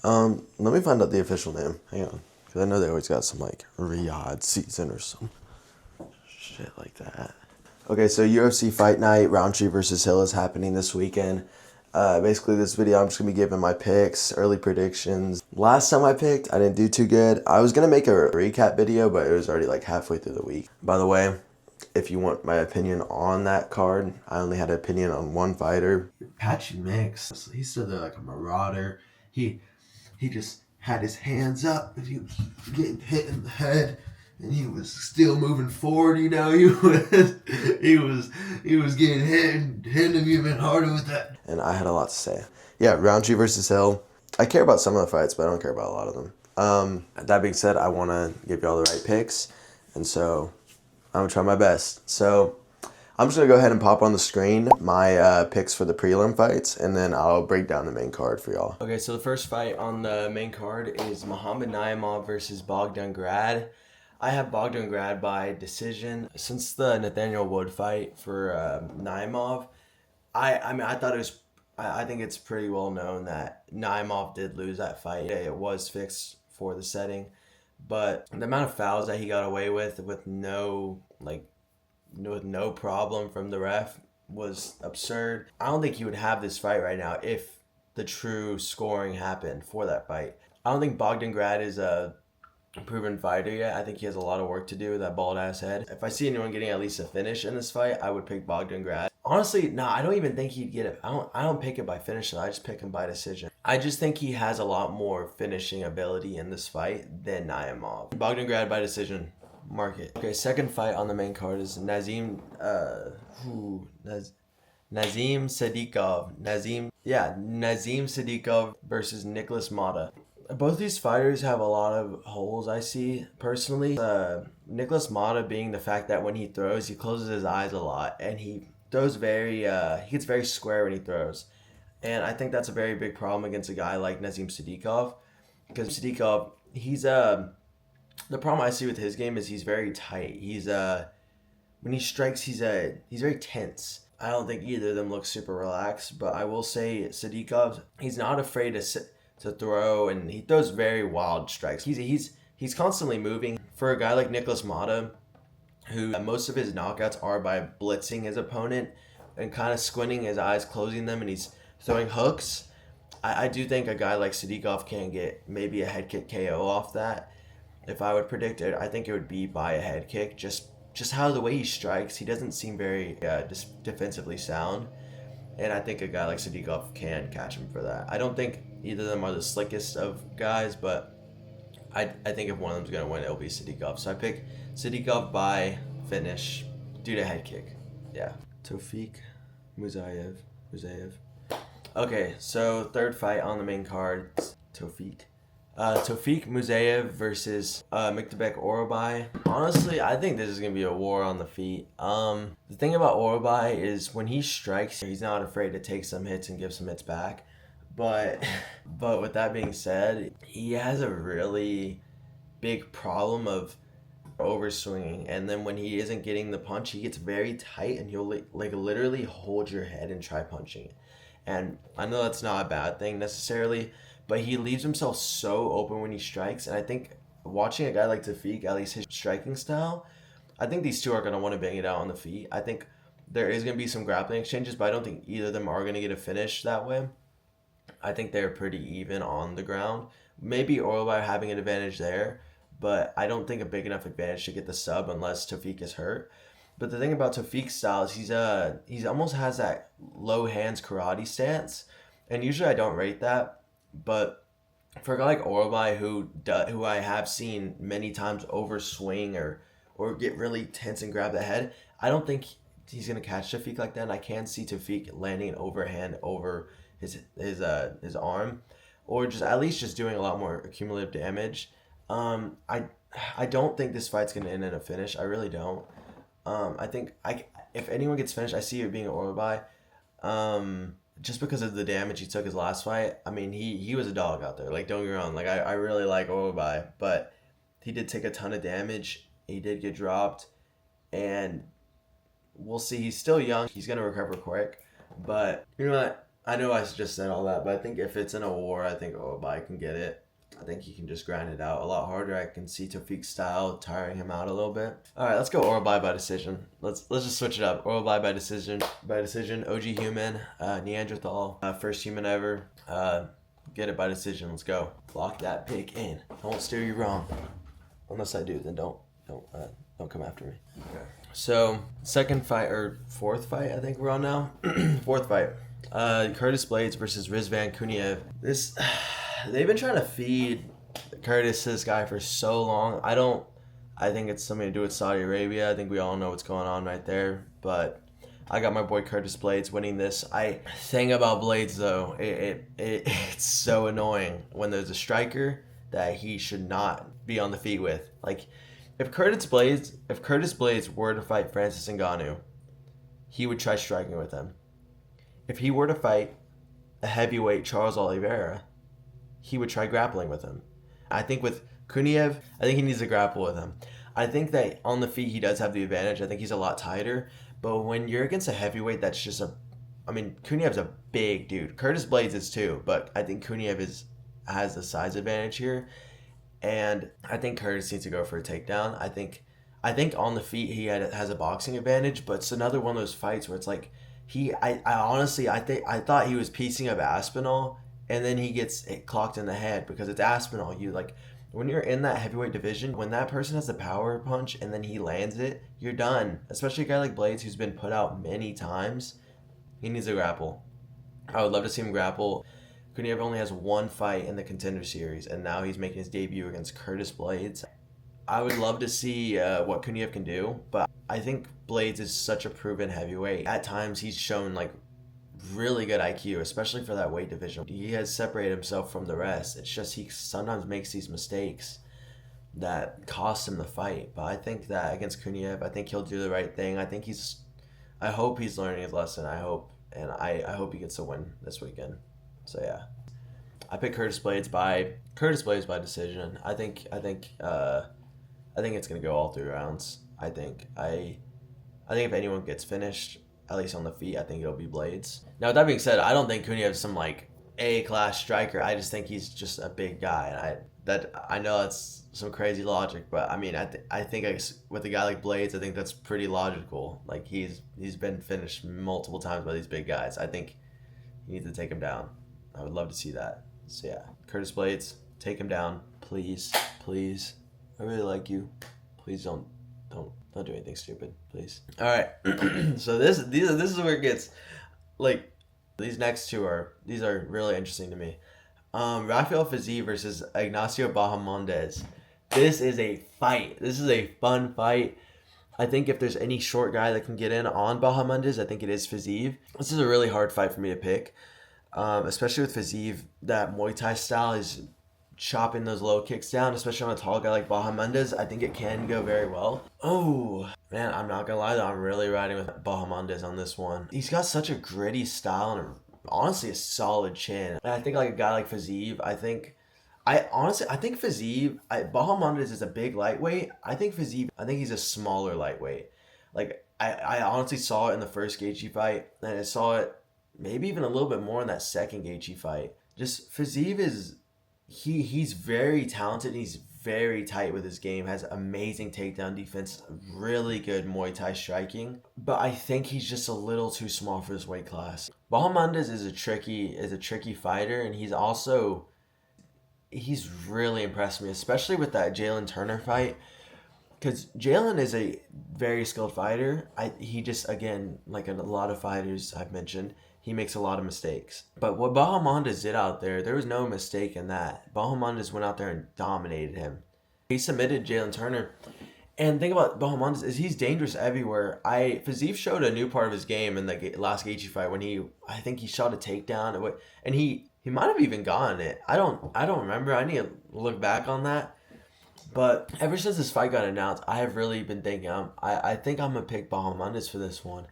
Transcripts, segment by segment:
Let me find out the official name. Hang on. Because I know they always got some, like, Riyadh season or some shit like that. Okay, so UFC Fight Night, Rountree versus Hill is happening this weekend. Basically, this video, I'm just going to be giving my picks, early predictions. Last time I picked, I didn't do too good. I was going to make a recap video, but it was already, like, halfway through the week. By the way, if you want my opinion on that card, I only had an opinion on one fighter. Patchy Mix. He stood there like a marauder. He just had his hands up and he was getting hit in the head, and he was still moving forward. He was getting hit and hitting him even harder with that. And I had a lot to say. Yeah, Rountree versus Hill. I care about some of the fights, but I don't care about a lot of them. That being said, I want to give y'all the right picks, and so I'm gonna try my best. So I'm just going to go ahead and pop on the screen my picks for the prelim fights, and then I'll break down the main card for y'all. Okay, so the first fight on the main card is Naimov versus Bogdan Grad. I have Bogdan Grad by decision. Since the Nathaniel Wood fight for Naimov, I think it's pretty well known that Naimov did lose that fight. It was fixed for the setting, but the amount of fouls that he got away with no problem from the ref was absurd. I don't think he would have this fight right now if the true scoring happened for that fight. I don't think Bogdan Grad is a proven fighter yet. I think he has a lot of work to do with that bald ass head. If I see anyone getting at least a finish in this fight, I would pick Bogdan Grad. Honestly, I don't even think he'd get it. I don't pick it by finish, I just pick him by decision. I just think he has a lot more finishing ability in this fight than Naimov. Bogdan Grad by decision. Mark it. Okay, second fight on the main card is Nazim Sadykhov. Nazim Sadykhov versus Nikolas Motta. Both these fighters have a lot of holes, I see, personally. Nikolas Motta being the fact that when he throws, he closes his eyes a lot, and he throws he gets very square when he throws. And I think that's a very big problem against a guy like Nazim Sadykhov, because Sadykhov, the problem I see with his game is he's very tight. When he strikes, he's very tense. I don't think either of them look super relaxed, but I will say Sadykhov, he's not afraid to throw, and he throws very wild strikes. He's constantly moving. For a guy like Nikolas Motta, who most of his knockouts are by blitzing his opponent and kind of squinting his eyes, closing them, and he's throwing hooks. I do think a guy like Sadykhov can get maybe a head kick KO off that. If I would predict it, I think it would be by a head kick. Just how the way he strikes, he doesn't seem very defensively sound, and I think a guy like Sadykhov can catch him for that. I don't think either of them are the slickest of guys, but I think if one of them's gonna win, it'll be Sadykhov. So I pick Sadykhov by finish due to head kick. Yeah. Tofiq, Musayev. Okay, so third fight on the main card, Tofiq Musayev versus Myktybek Oralbai. Honestly, I think this is going to be a war on the feet. The thing about Oralbai is when he strikes, he's not afraid to take some hits and give some hits back. But with that being said, he has a really big problem of overswinging, and then when he isn't getting the punch, he gets very tight, and he'll like literally hold your head and try punching it. And I know that's not a bad thing necessarily, but he leaves himself so open when he strikes. And I think watching a guy like Tofiq, at least his striking style, I think these two are going to want to bang it out on the feet. I think there is going to be some grappling exchanges, but I don't think either of them are going to get a finish that way. I think they're pretty even on the ground. Maybe Oralbai having an advantage there, but I don't think a big enough advantage to get the sub unless Tofiq is hurt. But the thing about Tofiq's style is he's almost has that low hands karate stance, and usually I don't rate that. But for a guy like Oralbai, who I have seen many times overswing or get really tense and grab the head, I don't think he's gonna catch Tofiq like that. And I can see Tofiq landing an overhand over his arm, or just at least just doing a lot more accumulative damage. I don't think this fight's gonna end in a finish. I really don't. I think if anyone gets finished, I see it being an Oralbai. Just because of the damage he took his last fight. I mean, he was a dog out there. Like, don't get me wrong. Like, I really like Oralbai, but he did take a ton of damage. He did get dropped, and we'll see. He's still young. He's gonna recover quick, but you know what? I know I just said all that, but I think if it's in a war, I think Oralbai can get it. I think he can just grind it out a lot harder. I can see Tofiq's style tiring him out a little bit. All right, let's go Oralbai by decision. Let's just switch it up. Oralbai by decision. By decision. OG human, Neanderthal, first human ever. Get it by decision. Let's go. Lock that pick in. I won't steer you wrong. Unless I do, then don't come after me. Okay. So second fight or fourth fight, I think we're on now. Fourth fight. Curtis Blaydes versus Rizvan Kuniev. They've been trying to feed Curtis this guy for so long. I think it's something to do with Saudi Arabia. I think we all know what's going on right there. But I got my boy Curtis Blaydes winning this. Thing about Blaydes though, it's so annoying when there's a striker that he should not be on the feet with. Like if Curtis Blaydes were to fight Francis Ngannou, he would try striking with him. If he were to fight a heavyweight Charles Oliveira, he would try grappling with him. I think with Kuniev, I think he needs to grapple with him. I think that on the feet he does have the advantage. I think he's a lot tighter. But when you're against a heavyweight that's just Kuniev's a big dude. Curtis Blaydes is too, but I think Kuniev has the size advantage here. And I think Curtis needs to go for a takedown. I think on the feet he has a boxing advantage, but it's another one of those fights where it's like I honestly thought he was piecing up Aspinall, and then he gets clocked in the head because it's Aspinall. You like when you're in that heavyweight division, when that person has the power punch and then he lands it, you're done. Especially a guy like Blaydes who's been put out many times. He needs to grapple. I would love to see him grapple. Kuniev only has one fight in the Contender Series, and now he's making his debut against Curtis Blaydes. I would love to see what Kuniev can do, but I think Blaydes is such a proven heavyweight. At times, he's shown like really good IQ, especially for that weight division. He has separated himself from the rest. It's just he sometimes makes these mistakes that cost him the fight. But I think that against Kuniev, I think he'll do the right thing. I hope he's learning his lesson. I hope he gets a win this weekend. So yeah, I picked Curtis Blaydes by decision. I think it's gonna go all 3 rounds. I think if anyone gets finished, at least on the feet, I think it'll be Blaydes. Now with that being said, I don't think Kuniev's some like A-class striker. I just think he's just a big guy, and I know that's some crazy logic, but I mean I think with a guy like Blaydes, I think that's pretty logical. Like he's been finished multiple times by these big guys. I think you need to take him down. I would love to see that. So yeah, Curtis Blaydes, take him down, please. I really like you. Please don't do anything stupid, please. All right. So this is where it gets like these next two are really interesting to me. Rafael Fiziev versus Ignacio Bahamondes. This is a fight. This is a fun fight. I think if there's any short guy that can get in on Bahamondes, I think it is Fiziev. This is a really hard fight for me to pick. Especially with Fiziev, that Muay Thai style is chopping those low kicks down, especially on a tall guy like Bahamondes. I think it can go very well. Oh, man, I'm not gonna lie though, I'm really riding with Bahamondes on this one. He's got such a gritty style and honestly a solid chin. And I think like a guy like Fiziev, I think Fiziev, Bahamondes is a big lightweight. I think he's a smaller lightweight. Like, I honestly saw it in the first Gaethje fight, and I saw it maybe even a little bit more in that second Gaethje fight. Just Fiziev is, he's very talented. He's very tight with his game, has amazing takedown defense, really good Muay Thai striking. But I think he's just a little too small for this weight class. Bahamondes is a tricky fighter, and he's really impressed me, especially with that Jalen Turner fight. Because Jalen is a very skilled fighter. He just, again, like a lot of fighters I've mentioned, he makes a lot of mistakes. But what Bahamondes did out there was no mistake in that. Bahamondes went out there and dominated him. He submitted Jalen Turner. And the thing about Bahamondes is he's dangerous everywhere. Fiziev showed a new part of his game in the last Gaethje fight when I think he shot a takedown. And he might have even gotten it. I don't remember. I need to look back on that. But ever since this fight got announced, I have really been thinking, I think I'm going to pick Bahamondes for this one.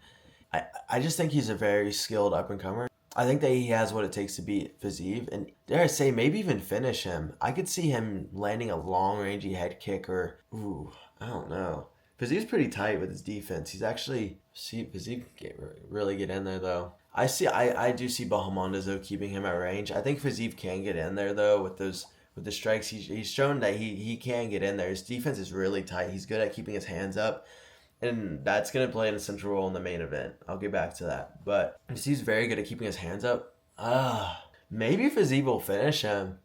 I just think he's a very skilled up-and-comer. I think that he has what it takes to beat Fiziev, and dare I say, maybe even finish him. I could see him landing a long-rangey head kick or, I don't know. Fiziev's pretty tight with his defense. He's actually, Fiziev can really get in there, though. I do see Bahamondes though keeping him at range. I think Fiziev can get in there though with the strikes. He's shown that he can get in there. His defense is really tight. He's good at keeping his hands up, and that's gonna play an essential role in the main event. I'll get back to that, but Fiziev's very good at keeping his hands up. Maybe Fiziev will finish him.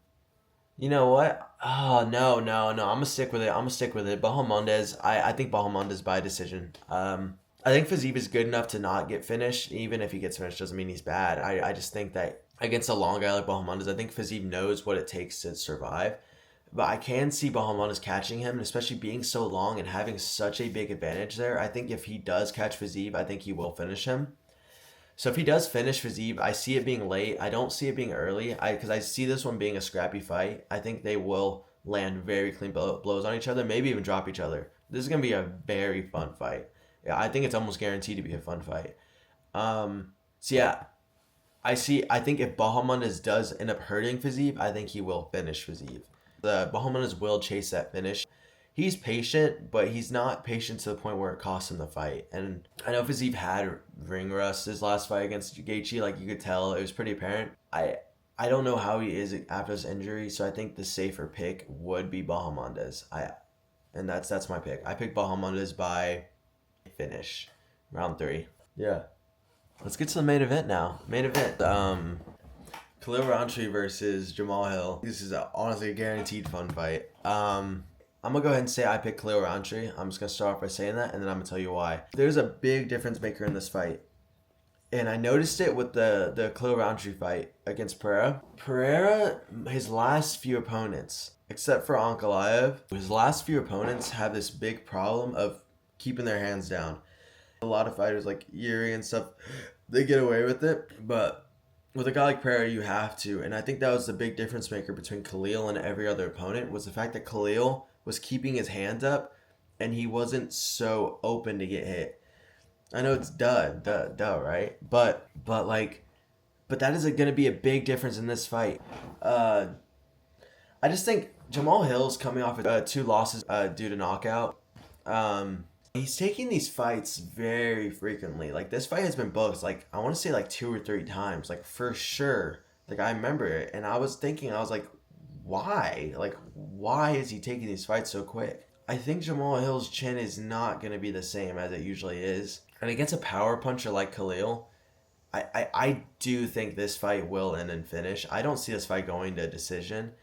You know what? Oh no! I'm gonna stick with it. Bahamondes. I think Bahamondes by decision. I think Fiziev is good enough to not get finished. Even if he gets finished, doesn't mean he's bad. I just think that against a long guy like Bahamondes, I think Fiziev knows what it takes to survive. But I can see Bahamondes catching him, and especially being so long and having such a big advantage there. I think if he does catch Fiziev, I think he will finish him. So if he does finish Fiziev, I see it being late. I don't see it being early. Because I see this one being a scrappy fight. I think they will land very clean blows on each other, maybe even drop each other. This is gonna be a very fun fight. Yeah, I think it's almost guaranteed to be a fun fight. So yeah, I think if Bahamondes does end up hurting Fiziev, I think he will finish Fiziev. The Bahamondes will chase that finish. He's patient, but he's not patient to the point where it costs him the fight. And I know Fiziev had ring rust his last fight against Gaethje, like you could tell, it was pretty apparent. I don't know how he is after his injury, so I think the safer pick would be Bahamondes. And that's my pick. I picked Bahamondes by finish, round 3. Yeah. Let's get to the main event now. Khalil Rountree versus Jamahal. This is honestly a guaranteed fun fight. I'm going to go ahead and say I picked Khalil Rountree. I'm just going to start off by saying that, and then I'm going to tell you why. There's a big difference maker in this fight. And I noticed it with the Khalil Rountree fight against Pereira. Pereira, his last few opponents, except for Ankalaev, his last few opponents have this big problem of keeping their hands down. A lot of fighters like Yuri and stuff, they get away with it. But with a guy like Pereira, you have to. And I think that was the big difference maker between Khalil and every other opponent, was the fact that Khalil was keeping his hands up and he wasn't so open to get hit. I know it's duh, right? But that is going to be a big difference in this fight. I just think Jamahal Hill's coming off of 2 losses due to knockout. He's taking these fights very frequently. Like, this fight has been booked, like, I want to say, like, 2 or 3 times. Like, for sure. Like, I remember it. And I was like, why? Like, why is he taking these fights so quick? I think Jamahal Hill's chin is not going to be the same as it usually is. And against a power puncher like Khalil, I do think this fight will end in finish. I don't see this fight going to a decision.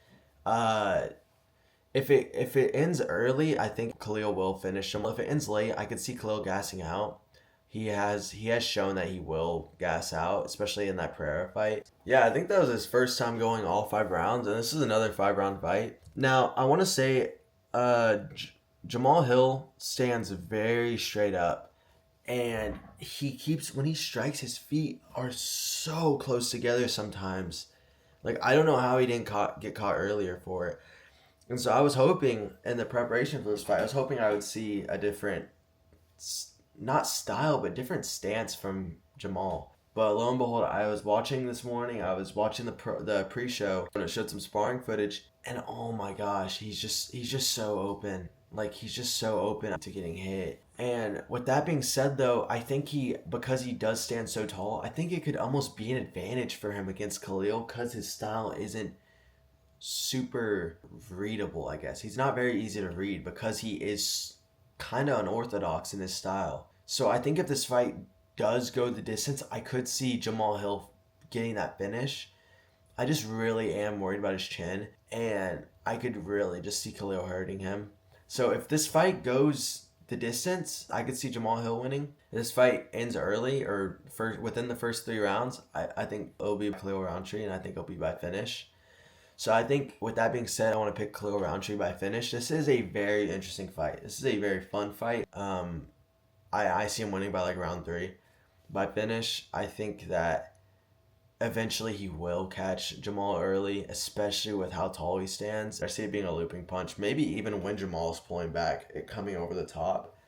If it ends early, I think Khalil will finish him. If it ends late, I could see Khalil gassing out. He has shown that he will gas out, especially in that Pereira fight. Yeah, I think that was his first time going all 5 rounds, and this is another 5-round fight. Now, I want to say Jamahal Hill stands very straight up, and when he strikes, his feet are so close together sometimes. Like, I don't know how he didn't get caught earlier for it. And so I was hoping, in the preparation for this fight, I would see a different, not style, but different stance from Jamahal. But lo and behold, I was watching this morning, I was watching the pre-show, and it showed some sparring footage, and oh my gosh, he's just so open. Like, he's just so open to getting hit. And with that being said, though, I think because he does stand so tall, I think it could almost be an advantage for him against Khalil, because his style isn't super readable, I guess. He's not very easy to read because he is kind of unorthodox in his style. So I think if this fight does go the distance, I could see Jamahal Hill getting that finish. I just really am worried about his chin, and I could really just see Khalil hurting him. So if this fight goes the distance, I could see Jamahal Hill winning. If this fight ends early or within the first 3 rounds, I think it'll be Khalil Rountree, and I think it'll be by finish. So I think with that being said, I want to pick Khalil Rountree by finish. This is a very interesting fight. This is a very fun fight. I see him winning by like round 3. By finish, I think that eventually he will catch Jamahal early, especially with how tall he stands. I see it being a looping punch. Maybe even when Jamal's pulling back, it coming over the top.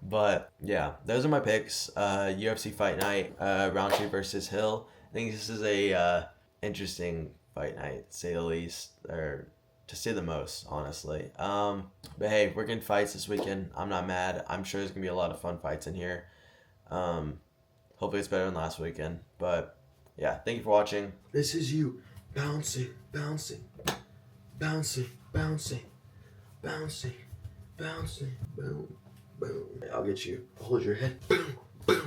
But yeah, those are my picks. UFC Fight Night, Rountree versus Hill. I think this is a interesting fight night, to say the least, or to say the most, honestly. But hey, we're getting fights this weekend. I'm not mad. I'm sure there's gonna be a lot of fun fights in here. Hopefully it's better than last weekend. But yeah, thank you for watching. This is you bouncing, bouncing, bouncing, bouncing, bouncing, bouncing, boom, boom. I'll get you. Hold your head. Boom, boom.